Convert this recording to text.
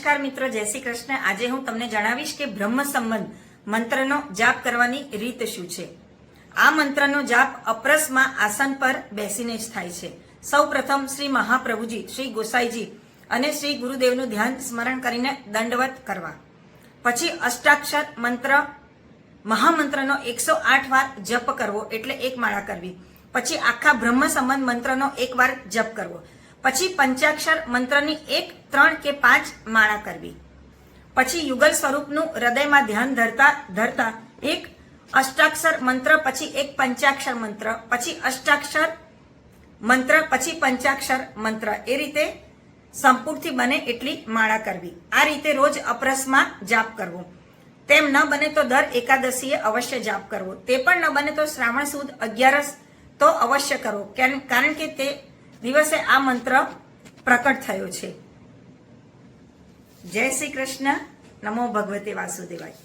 નમસ્કાર મિત્રો, જય શ્રી કૃષ્ણ। આજે હું તમને જણાવીશ કે બ્રહ્મ સંબંધ મંત્રનો જાપ કરવાની રીત શું છે। આ મંત્રનો જાપ અપરસમાં આસન પર બેસીને જ થાય છે। સૌપ્રથમ શ્રી મહાપ્રભુજી, શ્રી ગોસાઈજી અને શ્રી ગુરુદેવનું ધ્યાન સ્મરણ કરીને દંડવત કરવા। પછી અષ્ટાક્ષર મંત્ર મહામંત્રનો 108 વાર જપ કરવો, એટલે એક માળા કરવી। પછી આખા બ્રહ્મ સંબંધ મંત્રનો એક વાર જપ કરવો। પછી પંચાક્ષર મંત્રની 1, 3 કે 5 માળા કરવી। પછી યુગલ સ્વરૂપનું હૃદયમાં ધ્યાન ધરતા એક અષ્ટાક્ષર મંત્ર, પછી એક પંચાક્ષર મંત્ર, પછી અષ્ટાક્ષર મંત્ર, પછી પંચાક્ષર મંત્ર, એ રીતે સંપૂર્ણથી બને એટલી માળા કરવી। આ રીતે રોજ અપરસમાં જાપ કરવો। તેમ ન બને તો દર એકાદશીએ અવશ્ય જાપ કરવો। તે પણ ન બને તો શ્રાવણ સુદ 11 તો અવશ્ય કરવો, કારણ કે તે દિવસે આ મંત્ર પ્રકટ થયો છે। જય શ્રી કૃષ્ણ। નમો ભગવતે વાસુદેવાય।